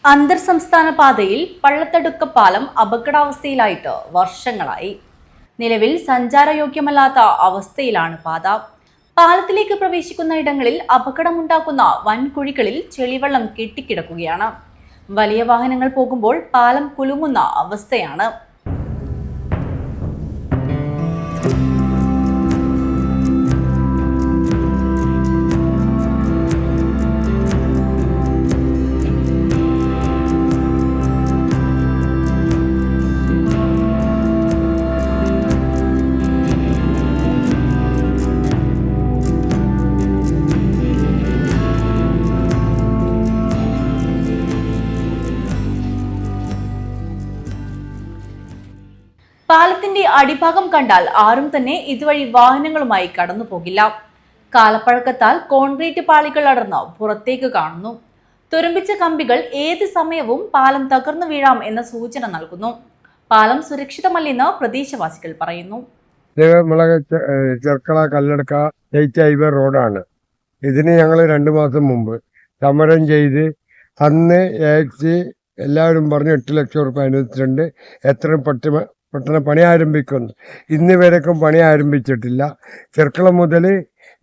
അന്തർ സംസ്ഥാന പാതയിൽ പള്ളത്തടുക്ക പാലം അപകടാവസ്ഥയിലായിട്ട് വർഷങ്ങളായി. നിലവിൽ സഞ്ചാരയോഗ്യമല്ലാത്ത അവസ്ഥയിലാണ് പാത. പാലത്തിലേക്ക് പ്രവേശിക്കുന്ന ഇടങ്ങളിൽ അപകടമുണ്ടാക്കുന്ന വൻകുഴികളിൽ ചെളിവെള്ളം കെട്ടിക്കിടക്കുകയാണ്. വലിയ വാഹനങ്ങൾ പോകുമ്പോൾ പാലം കുലുങ്ങുന്ന അവസ്ഥയാണ്. പാലത്തിന്റെ അടിഭാഗം കണ്ടാൽ ആരും തന്നെ ഇതുവഴി വാഹനങ്ങളുമായി കടന്നു പോകില്ല. കാലപ്പഴക്കത്താൽ കോൺക്രീറ്റ് പാളികൾ അടർന്ന് പുറത്തേക്ക് കാണുന്നു. തുരുമ്പിച്ച കമ്പികൾ ഏത് സമയവും പാലം തകർന്നു വീഴാം എന്ന സൂചന നൽകുന്നു. പാലം സുരക്ഷിതമല്ലെന്ന് പ്രദേശവാസികൾ പറയുന്നു. ചെർക്കള കല്ലടക്ക സ്റ്റേറ്റ് ഹൈവേ റോഡാണ്. ഇതിന് ഞങ്ങൾ 2 മാസം മുമ്പ് സമരം ചെയ്ത് അന്ന് എല്ലാവരും പറഞ്ഞ് 8 ലക്ഷം റുപ്യ അനുവദിച്ചിട്ടുണ്ട്. എത്ര പെട്ടെന്ന് പണി ആരംഭിക്കുന്നു. ഇന്ന് വരേക്കും പണി ആരംഭിച്ചിട്ടില്ല. ചെർക്കള മുതൽ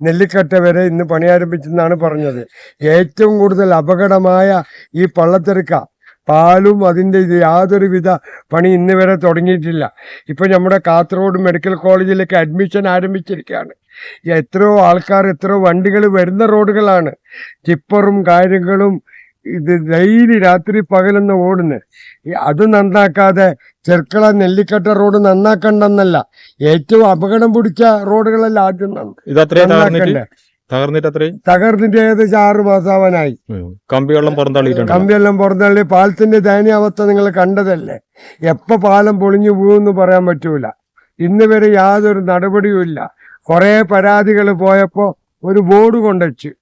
നെല്ലിക്കട്ട വരെ ഇന്ന് പണി ആരംഭിച്ചെന്നാണ് പറഞ്ഞത്. ഏറ്റവും കൂടുതൽ അപകടമായ ഈ പള്ളത്തെടുക്ക പാലും അതിൻ്റെ യാതൊരുവിധ പണി ഇന്ന് വരെ തുടങ്ങിയിട്ടില്ല. ഇപ്പം നമ്മുടെ കാസർഗോഡ് മെഡിക്കൽ കോളേജിലേക്ക് അഡ്മിഷൻ ആരംഭിച്ചിരിക്കുകയാണ്. എത്രയോ ആൾക്കാർ എത്രയോ വണ്ടികൾ വരുന്ന റോഡുകളാണ്. ടിപ്പറും കാര്യങ്ങളും ഇത് ഡെയിലി രാത്രി പകലെന്ന് ഓടുന്നത്. അത് നന്നാക്കാതെ ചെർക്കള നെല്ലിക്കട്ട റോഡ് നന്നാക്കണ്ടെന്നല്ല, ഏറ്റവും അപകടം പിടിച്ച റോഡുകളല്ല ആദ്യം നന്നാക്കണ്ടേ. തകർന്നിട്ട് ഏകദേശം 6 മാസമാവാനായി. കമ്പിയെല്ലാം പുറന്തള്ളി. പാലത്തിന്റെ ദയനീയാവസ്ഥ നിങ്ങൾ കണ്ടതല്ലേ. എപ്പോ പാലം പൊളിഞ്ഞു പോകുമെന്ന് പറയാൻ പറ്റൂല. ഇന്ന് വരെ യാതൊരു നടപടിയും ഇല്ല. കുറെ പരാതികൾ പോയപ്പോ ഒരു ബോർഡ് കൊണ്ടുവച്ചു.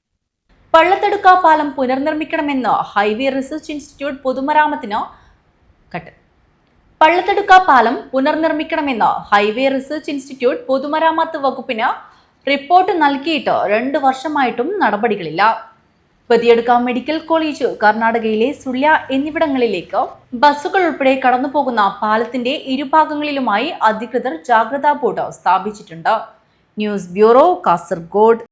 പള്ളത്തടുക്ക പാലം പുനർനിർമ്മിക്കണമെന്ന് ഹൈവേ റിസർച്ച് ഇൻസ്റ്റിറ്റ്യൂട്ട് പൊതുമരാമത്ത് വകുപ്പിന് റിപ്പോർട്ട് നൽകിയിട്ട് 2 വർഷമായിട്ടും നടപടികളില്ല. പതിയെടുക്ക മെഡിക്കൽ കോളേജ്, കർണാടകയിലെ സുള്യ എന്നിവിടങ്ങളിലേക്ക് ബസ്സുകൾ ഉൾപ്പെടെ കടന്നുപോകുന്ന പാലത്തിന്റെ ഇരുഭാഗങ്ങളിലുമായി അധികൃതർ ജാഗ്രതാ ബോർഡ് സ്ഥാപിച്ചിട്ടുണ്ട്. News bureau, Kasaragod.